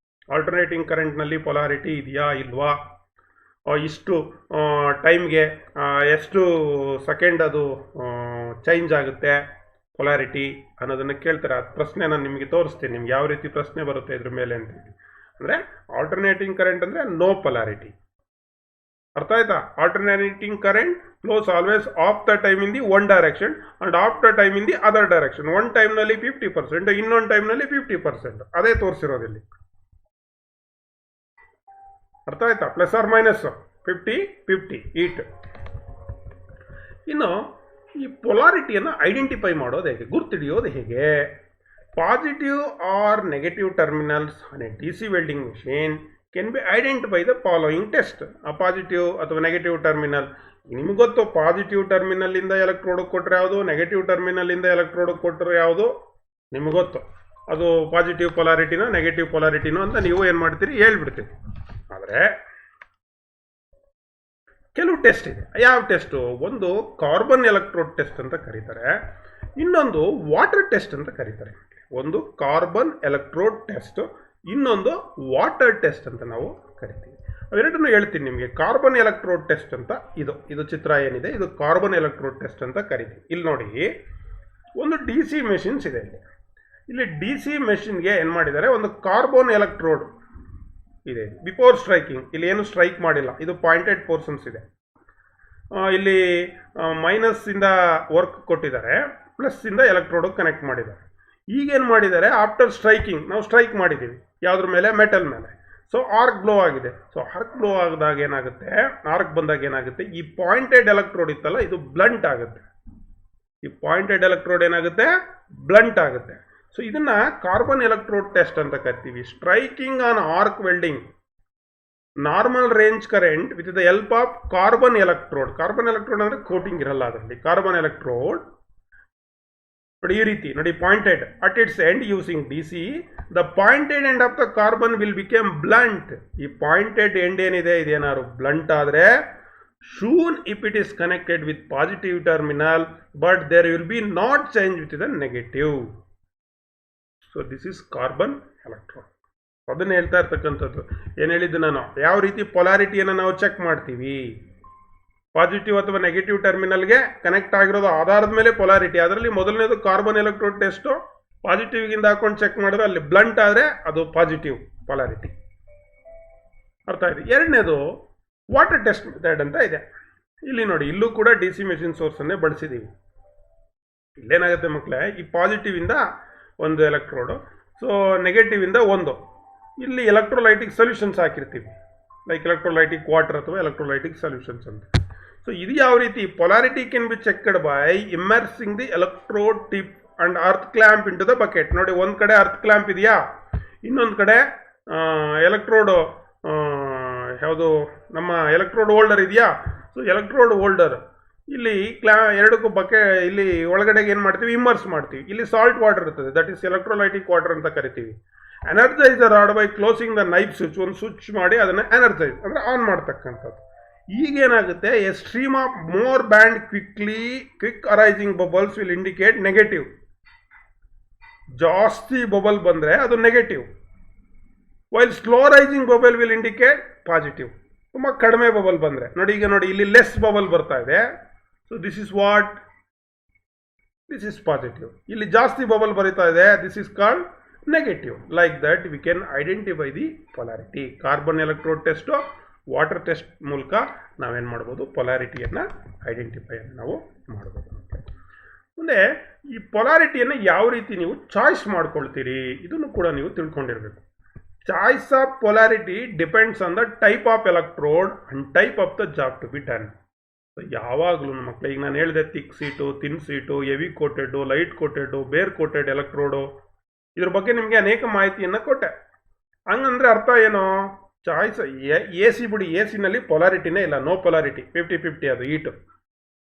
ಆಲ್ಟರ್ನೇಟಿಂಗ್ ಕರೆಂಟ್ನಲ್ಲಿ ಪೊಲಾರಿಟಿ ಇದೆಯಾ ಇಲ್ವಾ. ಇಷ್ಟು ಟೈಮ್ಗೆ ಎಷ್ಟು ಸೆಕೆಂಡ್ ಅದು ಚೇಂಜ್ ಆಗುತ್ತೆ ಪೊಲಾರಿಟಿ ಅನ್ನೋದನ್ನು ಕೇಳ್ತಾರೆ. ಆ ಪ್ರಶ್ನೆ ನಾನು ನಿಮಗೆ ತೋರಿಸ್ತೀನಿ, ನಿಮ್ಗೆ ಯಾವ ರೀತಿ ಪ್ರಶ್ನೆ ಬರುತ್ತೆ ಇದ್ರ ಮೇಲೆ ಅಂತೇಳಿ. ಅಂದರೆ ಆಲ್ಟರ್ನೇಟಿಂಗ್ ಕರೆಂಟ್ ಅಂದರೆ ನೋ ಪೊಲಾರಿಟಿ. ಅರ್ಥ ಆಯ್ತಾ? Alternating current flows always of the time in the one direction and of the time in the other direction. One ಟೈಮ್ನಲ್ಲಿ 50%, ಇನ್ನೊಂದು ಟೈಮ್ನಲ್ಲಿ 50%. ಅದೇ ತೋರಿಸಿರೋದಿಲ್ಲಿ. ಅರ್ಥ ಆಯ್ತಾ? Plus or minus 50-50 heat. ಇನ್ನು ಈ ಪೊಲಾರಿಟಿಯನ್ನು ಐಡೆಂಟಿಫೈ ಮಾಡೋದು ಹೇಗೆ, ಗುರ್ತಿಡಿಯೋದು ಹೇಗೆ? Positive or negative terminals on a DC welding machine can be identify the following test. ಆ ಪಾಸಿಟಿವ್ ಅಥವಾ ನೆಗೆಟಿವ್ ಟರ್ಮಿನಲ್ ನಿಮ್ಗೆ ಗೊತ್ತು. ಪಾಸಿಟಿವ್ ಟರ್ಮಿನಲ್ಲಿಂದ ಎಲೆಕ್ಟ್ರೋಡ್ ಕೊಟ್ಟರೆ ಯಾವುದು, ನೆಗೆಟಿವ್ ಟರ್ಮಿನಲ್ಲಿಂದ ಎಲೆಕ್ಟ್ರೋಡ್ ಕೊಟ್ಟರೆ ಯಾವುದು ನಿಮ್ಗೆ ಗೊತ್ತು. ಅದು ಪಾಸಿಟಿವ್ ಪೊಲಾರಿಟಿನೋ ನೆಗೆಟಿವ್ ಪೊಲಾರಿಟಿನೋ ಅಂತ ನೀವು ಏನು ಮಾಡ್ತೀರಿ ಹೇಳ್ಬಿಡ್ತೀರಿ. ಆದರೆ ಕೆಲವು ಟೆಸ್ಟ್ ಇದೆ. ಯಾವ ಟೆಸ್ಟು? ಒಂದು ಕಾರ್ಬನ್ ಎಲೆಕ್ಟ್ರೋಡ್ ಟೆಸ್ಟ್ ಅಂತ ಕರೀತಾರೆ, ಇನ್ನೊಂದು ವಾಟರ್ ಟೆಸ್ಟ್ ಅಂತ ಕರೀತಾರೆ. ಒಂದು ಕಾರ್ಬನ್ ಎಲೆಕ್ಟ್ರೋಡ್ ಟೆಸ್ಟ್, ಇನ್ನೊಂದು ವಾಟರ್ ಟೆಸ್ಟ್ ಅಂತ ನಾವು ಕರಿತೀವಿ. ಅವೆರಡನ್ನು ಹೇಳ್ತೀನಿ ನಿಮಗೆ. ಕಾರ್ಬನ್ ಎಲೆಕ್ಟ್ರೋಡ್ ಟೆಸ್ಟ್ ಅಂತ ಇದು ಚಿತ್ರ ಏನಿದೆ, ಇದು ಕಾರ್ಬನ್ ಎಲೆಕ್ಟ್ರೋಡ್ ಟೆಸ್ಟ್ ಅಂತ ಕರಿತೀವಿ. ಇಲ್ಲಿ ನೋಡಿ, ಒಂದು DC ಮೆಷಿನ್ಸ್ ಇದೆ. ಇಲ್ಲಿ DC ಮೆಷಿನ್ಗೆ ಏನು ಮಾಡಿದ್ದಾರೆ, ಒಂದು ಕಾರ್ಬನ್ ಎಲೆಕ್ಟ್ರೋಡ್ ಇದೆ. ಬಿಫೋರ್ ಸ್ಟ್ರೈಕಿಂಗ್ ಇಲ್ಲಿ ಏನು ಸ್ಟ್ರೈಕ್ ಮಾಡಿಲ್ಲ, ಇದು ಪಾಯಿಂಟೆಡ್ ಪೋರ್ಷನ್ಸ್ ಇದೆ. ಇಲ್ಲಿ ಮೈನಸ್ಸಿಂದ ವರ್ಕ್ ಕೊಟ್ಟಿದ್ದಾರೆ, ಪ್ಲಸ್ಸಿಂದ ಎಲೆಕ್ಟ್ರೋಡ್ ಕನೆಕ್ಟ್ ಮಾಡಿದ್ದಾರೆ. ಈಗೇನು ಮಾಡಿದ್ದಾರೆ, ಆಫ್ಟರ್ ಸ್ಟ್ರೈಕಿಂಗ್ ನಾವು ಸ್ಟ್ರೈಕ್ ಮಾಡಿದ್ದೀವಿ ಯಾವುದ್ರ ಮೇಲೆ, ಮೆಟಲ್ ಮೇಲೆ. ಸೊ ಆರ್ಕ್ ಬ್ಲೋ ಆಗಿದೆ. ಸೊ ಆರ್ಕ್ ಬ್ಲೋ ಆದಾಗ ಏನಾಗುತ್ತೆ, ಆರ್ಕ್ ಬಂದಾಗ ಏನಾಗುತ್ತೆ, ಈ ಪಾಯಿಂಟೆಡ್ ಎಲೆಕ್ಟ್ರೋಡ್ ಇತ್ತಲ್ಲ ಇದು ಬ್ಲಂಟ್ ಆಗುತ್ತೆ. ಈ ಪಾಯಿಂಟೆಡ್ ಎಲೆಕ್ಟ್ರೋಡ್ ಏನಾಗುತ್ತೆ, ಬ್ಲಂಟ್ ಆಗುತ್ತೆ. ಸೊ ಇದನ್ನ ಕಾರ್ಬನ್ ಎಲೆಕ್ಟ್ರೋಡ್ ಟೆಸ್ಟ್ ಅಂತ ಕರಿತೀವಿ. Striking on arc welding normal range current with the help of carbon electrode. Carbon electrode ಅಂದರೆ ಕೋಟಿಂಗ್ ಇರಲ್ಲ ಅದರಲ್ಲಿ. ಕಾರ್ಬನ್ ಎಲೆಕ್ಟ್ರೋಡ್ ನೋಡಿ ಈ ರೀತಿ ನೋಡಿ, pointed at it's end using DC. The pointed end of the carbon will became blunt. ಈ pointed end ಏನಿದೆ ಇದೇನಾದ್ರು blunt ಆದರೆ soon if it is connected with positive terminal, but there will be not change with the negative. So this is carbon electrode. ಅದನ್ನು ಹೇಳ್ತಾ ಇರ್ತಕ್ಕಂಥದ್ದು. ಏನು ಹೇಳಿದ್ದು ನಾನು, ಯಾವ ರೀತಿ ಪೊಲಾರಿಟಿಯನ್ನು ನಾವು ಚೆಕ್ ಮಾಡ್ತೀವಿ. ಪಾಸಿಟಿವ್ ಅಥವಾ ನೆಗೆಟಿವ್ ಟರ್ಮಿನಲ್ಗೆ ಕನೆಕ್ಟ್ ಆಗಿರೋದು ಆಧಾರದ ಮೇಲೆ ಪೊಲಾರಿಟಿ. ಅದರಲ್ಲಿ ಮೊದಲನೇದು ಕಾರ್ಬನ್ ಎಲೆಕ್ಟ್ರೋಡ್ ಟೆಸ್ಟು. ಪಾಸಿಟಿವ್ಗಿಂದ ಹಾಕೊಂಡು ಚೆಕ್ ಮಾಡಿದ್ರೆ ಅಲ್ಲಿ ಬ್ಲಂಟ್ ಆದರೆ ಅದು ಪಾಸಿಟಿವ್ ಪೊಲಾರಿಟಿ. ಅರ್ಥ ಆಯ್ತು? ಎರಡನೇದು ವಾಟರ್ ಟೆಸ್ಟ್ ಮೆಥಡ್ ಅಂತ ಇದೆ. ಇಲ್ಲಿ ನೋಡಿ, ಇಲ್ಲೂ ಕೂಡ DC ಮೆಷಿನ್ ಸೋರ್ಸನ್ನೇ ಬಳಸಿದ್ದೀವಿ. ಇಲ್ಲೇನಾಗುತ್ತೆ ಮಕ್ಕಳೇ, ಈ ಪಾಸಿಟಿವಿಂದ ಒಂದು ಎಲೆಕ್ಟ್ರೋಡು, ಸೊ ನೆಗೆಟಿವಿಂದ ಒಂದು. ಇಲ್ಲಿ ಎಲೆಕ್ಟ್ರೋಲೈಟಿಕ್ ಸೊಲ್ಯೂಷನ್ಸ್ ಹಾಕಿರ್ತೀವಿ, ಲೈಕ್ ಎಲೆಕ್ಟ್ರೋಲೈಟಿಕ್ ವಾಟರ್ ಅಥವಾ ಎಲೆಕ್ಟ್ರೋಲೈಟಿಕ್ ಸೊಲ್ಯೂಷನ್ಸ್ ಅಂತ. ಸೊ ಇದು ಯಾವ ರೀತಿ, polarity can be checked by immersing the electrode tip and earth clamp into the bucket. ನೋಡಿ, ಒಂದು ಕಡೆ ಅರ್ತ್ ಕ್ಲ್ಯಾಂಪ್ ಇದೆಯಾ, ಇನ್ನೊಂದು ಕಡೆ ಎಲೆಕ್ಟ್ರೋಡ್ ಯಾವುದು ನಮ್ಮ ಎಲೆಕ್ಟ್ರೋಡ್ ಹೋಲ್ಡರ್ ಇದೆಯಾ. ಸೊ ಎಲೆಕ್ಟ್ರೋಡ್ ಹೋಲ್ಡರ್ ಇಲ್ಲಿ ಎರಡಕ್ಕೂ ಇಲ್ಲಿ ಒಳಗಡೆಗೆ ಏನು ಮಾಡ್ತೀವಿ, ಇಮ್ಮರ್ಸ್ ಮಾಡ್ತೀವಿ. ಇಲ್ಲಿ ಸಾಲ್ಟ್ ವಾಟರ್ ಇರ್ತದೆ, ದಟ್ ಈಸ್ ಎಲೆಕ್ಟ್ರೋಲೈಟಿಕ್ ವಾಟರ್ ಅಂತ ಕರಿತೀವಿ. Energise the rod by closing the knife switch. ಒಂದು ಸ್ವಿಚ್ ಮಾಡಿ ಅದನ್ನು ಎನರ್ಜೈಸ್ ಅಂದರೆ ಆನ್ ಮಾಡ್ತಕ್ಕಂಥದ್ದು. ಈಗೇನಾಗುತ್ತೆ, a stream of more and quick arising bubbles will indicate negative. ಜಾಸ್ತಿ ಬಬಲ್ ಬಂದರೆ ಅದು negative, while slow rising bubble will indicate positive. ತುಂಬ ಕಡಿಮೆ ಬಬಲ್ ಬಂದರೆ ನೋಡಿ, ಈಗ ನೋಡಿ ಇಲ್ಲಿ ಲೆಸ್ ಬಬಲ್ ಬರ್ತಾ ಇದೆ. So this is what, this is positive. ಇಲ್ಲಿ ಜಾಸ್ತಿ ಬಬಲ್ ಬರೀತಾ ಇದೆ, this is called negative. Like that we can identify the polarity. Carbon electrode test, water test ಮೂಲಕ ನಾವೇನು ಮಾಡ್ಬೋದು, ಪೊಲಾರಿಟಿಯನ್ನು ಐಡೆಂಟಿಫೈಯನ್ನು ನಾವು ಮಾಡ್ಬೋದು. ಮುಂದೆ ಈ ಪೊಲಾರಿಟಿಯನ್ನು ಯಾವ ರೀತಿ ನೀವು ಚಾಯ್ಸ್ ಮಾಡ್ಕೊಳ್ತೀರಿ ಇದನ್ನು ಕೂಡ ನೀವು ತಿಳ್ಕೊಂಡಿರಬೇಕು. Choice of polarity depends on the type of electrode and type of the job to be done. ಯಾವಾಗಲೂ ನಮ್ಮ ಮಕ್ಕಳು, ಈಗ ನಾನು ಹೇಳಿದೆ thick sheet, thin sheet, heavy coated, light coated, bare coated electrode, ಇದ್ರ ಬಗ್ಗೆ ನಿಮಗೆ ಅನೇಕ ಮಾಹಿತಿಯನ್ನು ಕೊಟ್ಟೆ. ಹಂಗಂದ್ರೆ ಅರ್ಥ ಏನು, ಚಾಯ್ಸ್ AC ಬಿಡಿ, AC ಪೊಲಾರಿಟಿನೇ ಇಲ್ಲ, ನೋ ಪೊಲಾರಿಟಿ, 50-50 ಅದು ಈಟು.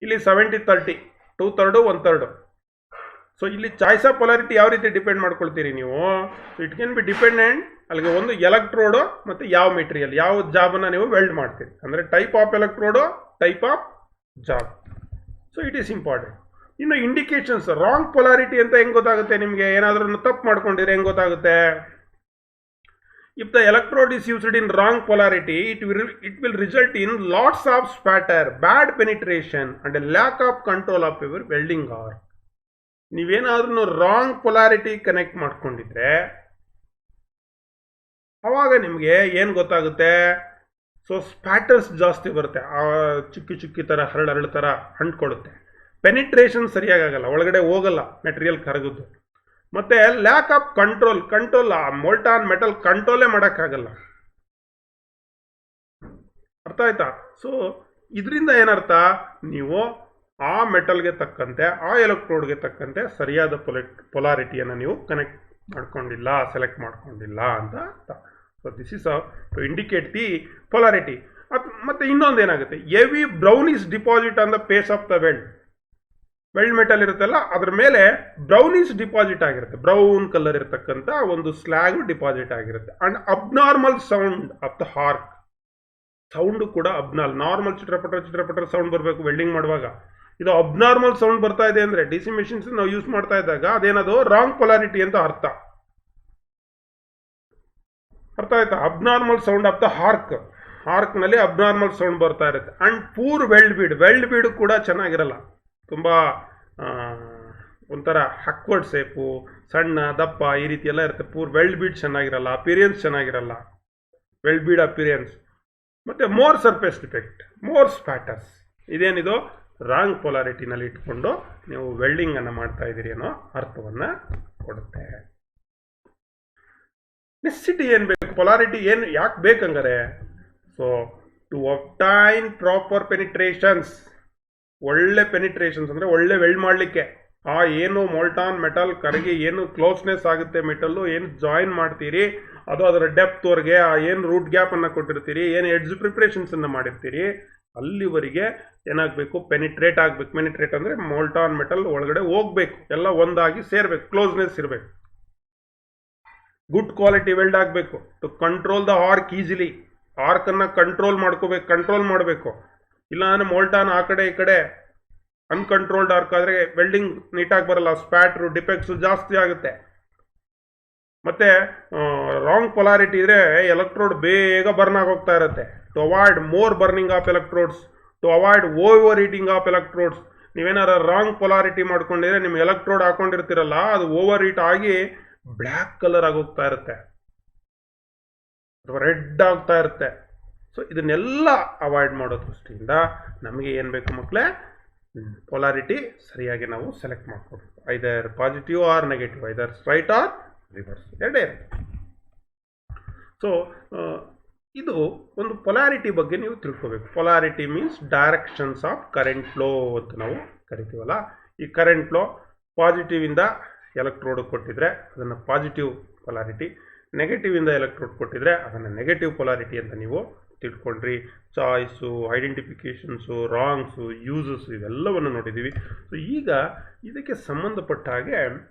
ಇಲ್ಲಿ 70-30, 2/3 1/3. ಸೊ ಇಲ್ಲಿ ಚಾಯ್ಸ್ ಆಫ್ ಪೊಲಾರಿಟಿ ಯಾವ ರೀತಿ ಡಿಪೆಂಡ್ ಮಾಡ್ಕೊಳ್ತೀರಿ ನೀವು. So it can be dependent ಅಲ್ಲಿಗೆ ಒಂದು ಎಲೆಕ್ಟ್ರೋಡು ಮತ್ತು ಯಾವ ಮೆಟೀರಿಯಲ್, ಯಾವ ಜಾಬನ್ನು ನೀವು ವೆಲ್ಡ್ ಮಾಡ್ತೀರಿ, ಅಂದರೆ type of electrode, type of job. So it is important. ಇನ್ನು ಇಂಡಿಕೇಶನ್ಸ್, ರಾಂಗ್ ಪೊಲಾರಿಟಿ ಅಂತ ಹೆಂಗೆ ಗೊತ್ತಾಗುತ್ತೆ ನಿಮಗೆ, ಏನಾದರೂ ತಪ್ಪು ಮಾಡ್ಕೊಂಡಿದ್ರೆ ಹೆಂಗೆ ಗೊತ್ತಾಗುತ್ತೆ. If the electrode is used in wrong polarity, it will result in lots of spatter, bad penetration, and a lack of control of your welding arc. ನೀವೇನಾದ್ರೂ ರಾಂಗ್ ಪೊಲಾರಿಟಿ ಕನೆಕ್ಟ್ ಮಾಡ್ಕೊಂಡಿದ್ರೆ ಅವಾಗ ನಿಮಗೆ ಏನು ಗೊತ್ತಾಗುತ್ತೆ? ಸೊ ಸ್ಪ್ಯಾಟರ್ಸ್ ಜಾಸ್ತಿ ಬರುತ್ತೆ, ಚುಕ್ಕಿ ಚುಕ್ಕಿ ಥರ ಹರಳು ಥರ ಅಂಟ್ಕೊಡುತ್ತೆ. ಪೆನಿಟ್ರೇಷನ್ ಸರಿಯಾಗಲ್ಲ, ಒಳಗಡೆ ಹೋಗಲ್ಲ, ಮೆಟೀರಿಯಲ್ ಕರಗುತ್ತೆ. ಮತ್ತೆ lack of control molten metal ಕಂಟ್ರೋಲೇ ಮಾಡೋಕ್ಕಾಗಲ್ಲ. ಅರ್ಥ ಆಯ್ತಾ? ಸೊ ಇದರಿಂದ ಏನರ್ಥ, ನೀವು ಆ ಮೆಟಲ್ಗೆ ತಕ್ಕಂತೆ, ಆ ಎಲೆಕ್ಟ್ರೋಡ್ಗೆ ತಕ್ಕಂತೆ ಸರಿಯಾದ ಪೊಲಾರಿಟಿಯನ್ನು ನೀವು ಕನೆಕ್ಟ್ ಮಾಡ್ಕೊಂಡಿಲ್ಲ, ಸೆಲೆಕ್ಟ್ ಮಾಡ್ಕೊಂಡಿಲ್ಲ ಅಂತ ಅರ್ಥ. So this is to indicate the polarity. ಮತ್ತೆ ಇನ್ನೊಂದು ಏನಾಗುತ್ತೆ, heavy brownish deposit on the face of the weld metal ಇರುತ್ತಲ್ಲ, ಅದ್ರ ಮೇಲೆ ಬ್ರೌನಿಶ್ ಡಿಪಾಸಿಟ್ ಆಗಿರುತ್ತೆ, ಬ್ರೌನ್ ಕಲರ್ ಇರತಕ್ಕಂಥ ಒಂದು ಸ್ಲ್ಯಾಗ್ ಡಿಪಾಸಿಟ್ ಆಗಿರುತ್ತೆ. And abnormal sound of the arc, sound ಕೂಡ ನಾರ್ಮಲ್ ಚಿತ್ರಪಟ ಸೌಂಡ್ ಬರಬೇಕು ವೆಲ್ಡಿಂಗ್ ಮಾಡುವಾಗ. ಇದು ಅಬ್ನಾರ್ಮಲ್ ಸೌಂಡ್ ಬರ್ತಾ ಇದೆ ಅಂದರೆ ಡಿ ಸಿ ಮೆಷಿನ್ಸ್ ನಾವು ಯೂಸ್ ಮಾಡ್ತಾ ಇದ್ದಾಗ ಅದೇನದು ರಾಂಗ್ ಪೊಲಾರಿಟಿ ಅಂತ ಅರ್ಥ ಆಯ್ತಾ? ಅಬ್ನಾರ್ಮಲ್ ಸೌಂಡ್ ಆಫ್ ದ ಹಾರ್ಕ್ನಲ್ಲಿ ಅಬ್ನಾರ್ಮಲ್ ಸೌಂಡ್ ಬರ್ತಾ ಇರುತ್ತೆ. ಅಂಡ್ ಪೂರ್ ವೆಲ್ಡ್ ಬೀಡ್ ಕೂಡ ಚೆನ್ನಾಗಿರಲ್ಲ, ತುಂಬ ಒಂಥರ ಹಕ್ವರ್ಡ್ ಸೇಪು, ಸಣ್ಣ ದಪ್ಪ ಈ ರೀತಿ ಎಲ್ಲ ಇರುತ್ತೆ. ಪೂರ್ ವೆಲ್ಡ್ ಬೀಡ್ ಚೆನ್ನಾಗಿರಲ್ಲ, ಅಪಿರಿಯನ್ಸ್ ಚೆನ್ನಾಗಿರಲ್ಲ, ವೆಲ್ಡ್ ಬೀಡ್ ಅಪಿರಿಯನ್ಸ್. ಮತ್ತು ಮೋರ್ ಸರ್ಫೇಸ್ ಡಿಫೆಕ್ಟ್, ಮೋರ್ ಸ್ಪ್ಯಾಟರ್ಸ್. ಇದೇನಿದು ರಾಂಗ್ ಪೊಲಾರಿಟಿನಲ್ಲಿ ಇಟ್ಕೊಂಡು ನೀವು ವೆಲ್ಡಿಂಗನ್ನು ಮಾಡ್ತಾ ಇದ್ದೀರಿ ಅನ್ನೋ ಅರ್ಥವನ್ನು ಕೊಡುತ್ತೆ. ನೆಸೆಸಿಟಿ ಏನು ಬೇಕು, ಪೊಲಾರಿಟಿ ಏನು ಯಾಕೆ ಬೇಕಂಗಾರೆ? So to obtain proper penetrations, ಒಳ್ಳೆ ಪೆನಿಟ್ರೇಷನ್ಸ್ ಅಂದರೆ ಒಳ್ಳೆ ವೆಲ್ಡ್ ಮಾಡಲಿಕ್ಕೆ. ಏನು ಮೋಲ್ಟಾನ್ ಮೆಟಲ್ ಕರಗಿ ಏನು ಕ್ಲೋಸ್ನೆಸ್ ಆಗುತ್ತೆ ಮೆಟಲ್ಲು, ಏನು ಜಾಯಿನ್ ಮಾಡ್ತೀರಿ ಅದು ಅದರ ಡೆಪ್ತ್ವರೆಗೆ, ಏನು ರೂಟ್ ಗ್ಯಾಪನ್ನು ಕೊಟ್ಟಿರ್ತೀರಿ, ಏನು ಎಡ್ಜ್ ಪ್ರಿಪ್ರೇಷನ್ಸನ್ನು ಮಾಡಿರ್ತೀರಿ, ಅಲ್ಲಿವರೆಗೆ ಏನಾಗಬೇಕು, ಪೆನಿಟ್ರೇಟ್ ಆಗಬೇಕು. ಪೆನಿಟ್ರೇಟ್ ಅಂದರೆ ಮೋಲ್ಟಾನ್ ಮೆಟಲ್ ಒಳಗಡೆ ಹೋಗ್ಬೇಕು, ಎಲ್ಲ ಒಂದಾಗಿ ಸೇರಬೇಕು, ಕ್ಲೋಸ್ನೆಸ್ ಇರಬೇಕು, ಗುಡ್ ಕ್ವಾಲಿಟಿ ವೆಲ್ಡ್ ಆಗಬೇಕು. To control the arc easily, ಆರ್ಕನ್ನು ಕಂಟ್ರೋಲ್ ಮಾಡಬೇಕು. ಇಲ್ಲ ಅಂದರೆ ಮೋಲ್ಟಾನ್ ಆ ಕಡೆ ಈ ಕಡೆ ಅನ್ಕಂಟ್ರೋಲ್ಡ್ ಆರ್ಕ್ ಆದರೆ ವೆಲ್ಡಿಂಗ್ ನೀಟಾಗಿ ಬರಲ್ಲ, ಸ್ಪ್ಯಾಟ್ರು ಡಿಫೆಕ್ಟ್ಸು ಜಾಸ್ತಿ ಆಗುತ್ತೆ. ಮತ್ತು ರಾಂಗ್ ಪೊಲಾರಿಟಿ ಇದ್ರೆ ಎಲೆಕ್ಟ್ರೋಡ್ ಬೇಗ ಬರ್ನ್ ಆಗೋಗ್ತಾ ಇರುತ್ತೆ. To avoid more burning of electrodes, to avoid over heating of electrodes. ನೀವೇನಾರ ರಾಂಗ್ ಪೊಲಾರಿಟಿ ಮಾಡ್ಕೊಂಡಿದ್ರೆ ನಿಮ್ಮ ಎಲೆಕ್ಟ್ರೋಡ್ ಹಾಕೊಂಡಿರ್ತೀರಲ್ಲ, ಅದು ಓವರ್ ಹೀಟ್ ಆಗಿ ಬ್ಲ್ಯಾಕ್ ಕಲರ್ ಆಗೋಗ್ತಾ ಇರುತ್ತೆ ಅಥವಾ ರೆಡ್ ಆಗ್ತಾ ಇರುತ್ತೆ. ಸೊ ಇದನ್ನೆಲ್ಲ ಅವಾಯ್ಡ್ ಮಾಡೋ ದೃಷ್ಟಿಯಿಂದ ನಮಗೆ ಏನು ಬೇಕು ಮಕ್ಕಳೇ, ಪೊಲಾರಿಟಿ ಸರಿಯಾಗಿ ನಾವು ಸೆಲೆಕ್ಟ್ ಮಾಡ್ಕೊಬೇಕು. ಐದರ್ positive or negative, either straight or reverse, ಎರಡೇ ಇರುತ್ತೆ. ಸೊ ಇದು ಒಂದು ಪೊಲಾರಿಟಿ ಬಗ್ಗೆ ನೀವು ತಿಳ್ಕೋಬೇಕು. Polarity means directions of current flow ಅಂತ ನಾವು ಕರಿತೀವಲ್ಲ. ಈ ಕರೆಂಟ್ ಫ್ಲೋ ಪಾಸಿಟಿವಿಂದ ಎಲೆಕ್ಟ್ರೋಡ್ ಕೊಟ್ಟಿದ್ರೆ ಅದನ್ನು ಪಾಸಿಟಿವ್ ಪೊಲಾರಿಟಿ, ನೆಗೆಟಿವಿಂದ ಎಲೆಕ್ಟ್ರೋಡ್ ಕೊಟ್ಟಿದ್ರೆ ಅದನ್ನು ನೆಗೆಟಿವ್ ಪೊಲಾರಿಟಿ ಅಂತ ನೀವು ತಿಳ್ಕೊಂಡ್ರಿ. ಚಾಯ್ಸು, ಐಡೆಂಟಿಫಿಕೇಷನ್ಸು, ರಾಂಗ್ಸು, ಯೂಸಸ್ ಇವೆಲ್ಲವನ್ನು ನೋಡಿದ್ದೀವಿ. ಸೊ ಈಗ ಇದಕ್ಕೆ ಸಂಬಂಧಪಟ್ಟ ಹಾಗೆ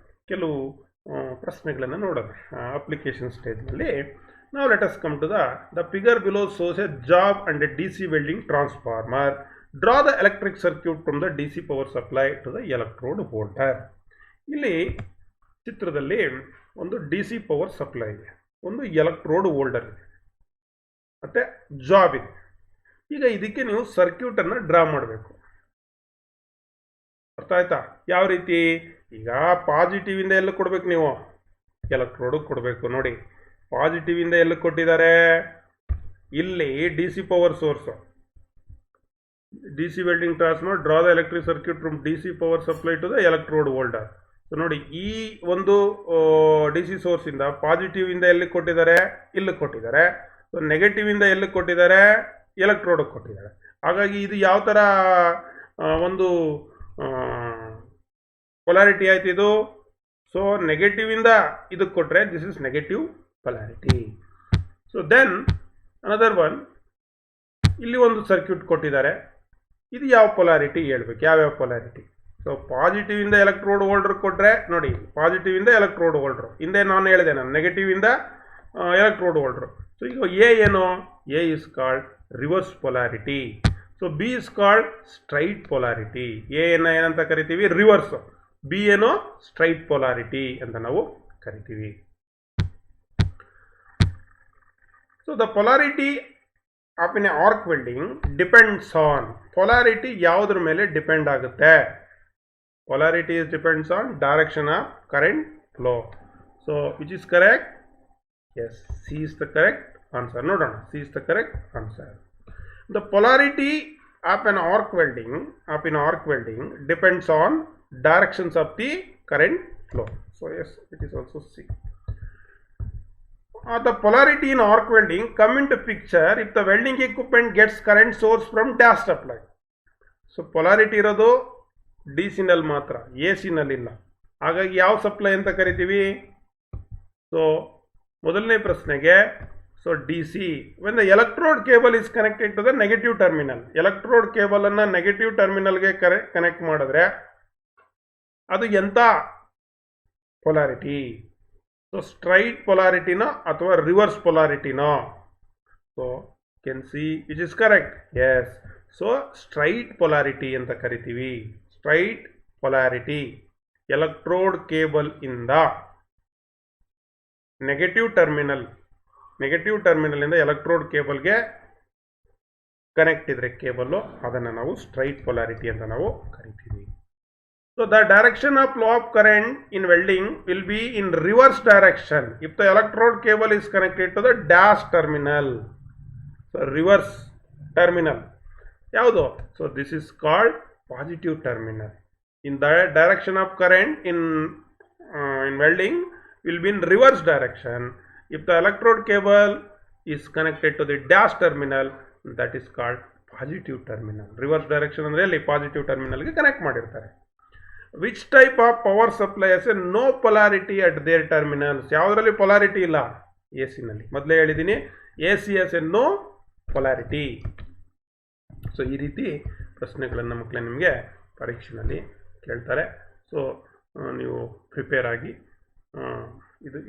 ಕೆಲವು ಪ್ರಶ್ನೆಗಳನ್ನು ನೋಡೋಣ. ಅಪ್ಲಿಕೇಶನ್ ಸ್ಟೇಜ್ನಲ್ಲಿ ನಾವು let us come to the figure below shows a job and a D C welding transformer. Draw the electric circuit from the D C power supply to the electrode holder. ಇಲ್ಲಿ ಚಿತ್ರದಲ್ಲಿ ಒಂದು D C power supply ಇದೆ, ಒಂದು electrode holder ಇದೆ, ಮತ್ತು job ಇದೆ. ಈಗ ಇದಕ್ಕೆ ನೀವು ಸರ್ಕ್ಯೂಟನ್ನು ಡ್ರಾ ಮಾಡಬೇಕು. ಅರ್ಥ ಆಯ್ತಾ? ಯಾವ ರೀತಿ? ಈಗ ಪಾಸಿಟಿವಿಂದ ಎಲ್ಲ ಕೊಡಬೇಕು, ನೀವು ಎಲೆಕ್ಟ್ರೋಡ್ ಕೊಡಬೇಕು. ನೋಡಿ, ಪಾಸಿಟಿವಿಂದ ಎಲ್ಲ ಕೊಟ್ಟಿದ್ದಾರೆ, ಇಲ್ಲಿ D C power source, D C welding transformer, draw the electric circuit from D C power supply to the electrode holder. So ನೋಡಿ, ಈ ಒಂದು ಡಿ ಸಿ ಸೋರ್ಸಿಂದ ಪಾಸಿಟಿವಿಂದ ಎಲ್ಲಿ ಕೊಟ್ಟಿದ್ದಾರೆ, ಇಲ್ಲಿ ಕೊಟ್ಟಿದ್ದಾರೆ. ಸೊ ನೆಗೆಟಿವಿಂದ ಎಲ್ಲಿ ಕೊಟ್ಟಿದ್ದಾರೆ, ಎಲೆಕ್ಟ್ರೋಡ್ ಕೊಟ್ಟಿದ್ದಾರೆ. ಹಾಗಾಗಿ ಇದು ಯಾವ ಥರ ಒಂದು ಪೊಲಾರಿಟಿ ಆಯ್ತು ಇದು? ಸೊ ನೆಗೆಟಿವಿಂದ ಇದಕ್ಕೆ ಕೊಟ್ಟರೆ this is negative polarity. So then another one, ಇಲ್ಲಿ ಒಂದು ಸರ್ಕ್ಯೂಟ್ ಕೊಟ್ಟಿದ್ದಾರೆ, ಇದು ಯಾವ ಪೊಲಾರಿಟಿ ಹೇಳ್ಬೇಕು, ಯಾವ್ಯಾವ ಪೊಲಾರಿಟಿ? ಸೊ ಪಾಸಿಟಿವಿಂದ ಎಲೆಕ್ಟ್ರೋಡ್ ಹೋಲ್ಡರ್ ಕೊಟ್ಟರೆ ನೋಡಿ, ಪಾಸಿಟಿವಿಂದ ಎಲೆಕ್ಟ್ರೋಡ್ ಹೋಲ್ಡ್ರು, ಹಿಂದೆ ನಾನು ಹೇಳಿದೆ, ನಾನು ನೆಗೆಟಿವಿಂದ ಎಲೆಕ್ಟ್ರೋಡ್ ಹೋಲ್ಡ್ರು. ಸೊ ಈಗ ಎ ಏನು? A is called reverse polarity. So B is called straight polarity. A ಏನಂತ ಕರಿತೀವಿ? ರಿವರ್ಸ್. ಬಿ ಏನು? ಸ್ಟ್ರೈಟ್ ಪೊಲಾರಿಟಿ ಅಂತ ನಾವು ಕರಿತೀವಿ. So the polarity of in arc welding depends on, polarity ಯಾವುದ್ರ ಮೇಲೆ ಡಿಪೆಂಡ್ ಆಗುತ್ತೆ? Polarity is depends on direction of current flow. So which is correct? Yes, C is the correct answer. ನೋಡೋಣ, C is the correct answer. The polarity of an arc welding depends on directions of the current flow. So yes, it is also C. The polarity in arc welding come into picture if the welding equipment gets current source from dash supply. So polarity ಇರೋದು D C ನಲ್ಲಿ ಮಾತ್ರ, A C ನಲ್ಲಿ ಇಲ್ಲ. ಹಾಗಾಗಿ ಯಾವ supply ಅಂತ ಕರಿತೀವಿ? So ಮೊದಲನೇ ಪ್ರಶ್ನೆಗೆ so D C. When the electrode cable is connected to the negative terminal, electrode cable ಅನ್ನ ನೆಗೆಟಿವ್ ಟರ್ಮಿನಲ್ಗೆ ಕನೆಕ್ಟ್ ಮಾಡಿದ್ರೆ ಅದು ಎಂತ ಪೊಲಾರಿಟಿ? ಸೊ ಸ್ಟ್ರೈಟ್ ಪೊಲಾರಿಟಿನೋ ಅಥವಾ ರಿವರ್ಸ್ ಪೊಲಾರಿಟಿನೋ? So can see which is correct? Yes. So straight polarity ಅಂತ ಕರಿತೀವಿ. ಸ್ಟ್ರೈಟ್ ಪೊಲಾರಿಟಿ ಎಲೆಕ್ಟ್ರೋಡ್ ಕೇಬಲ್ ಇಂದ ನೆಗೆಟಿವ್ ಟರ್ಮಿನಲ್ ಇಂದ ಎಲೆಕ್ಟ್ರೋಡ್ ಕೇಬಲ್ಗೆ ಕನೆಕ್ಟ್ ಇದ್ರೆ ಕೇಬಲ್, ಅದನ್ನು ನಾವು ಸ್ಟ್ರೈಟ್ ಪೊಲಾರಿಟಿ ಅಂತ ನಾವು ಕರಿತೀವಿ. So the direction of flow of current in welding will be in reverse direction if the electrode cable is connected to the dash terminal. So reverse terminal ಯಾವುದು? So this is called positive terminal. In the direction of current in welding will be in reverse direction if the electrode cable is connected to the dash terminal, that is called positive terminal. Reverse direction ಅಂದ್ರೆ ಅಲ್ಲಿ positive ಟರ್ಮಿನಲ್ಗೆ connect ಮಾಡಿರ್ತಾರೆ. Which type of power supply has a no polarity at their terminals? ಯಾವುದರಲ್ಲಿ polarity ಇಲ್ಲ? A C ನಲ್ಲಿ. ಮೊದಲೇ ಹೇಳಿದ್ದೀನಿ, A C has a no polarity. So ಈ ರೀತಿ ಪ್ರಶ್ನೆಗಳನ್ನು ಮಕ್ಕಳೇ ನಿಮಗೆ ಪರೀಕ್ಷೆಯಲ್ಲಿ ಕೇಳ್ತಾರೆ. ಸೊ ನೀವು ಪ್ರಿಪೇರ್ ಆಗಿ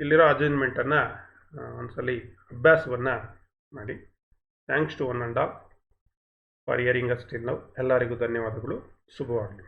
ಇಲ್ಲಿರೋ ಅಜೈನ್ಮೆಂಟನ್ನು ಒಂದ್ಸಲಿ ಅಭ್ಯಾಸವನ್ನು ಮಾಡಿ. Thanks to one and all for hearing us till now. ಎಲ್ಲರಿಗೂ ಧನ್ಯವಾದಗಳು. ಶುಭವಾಗಲಿ.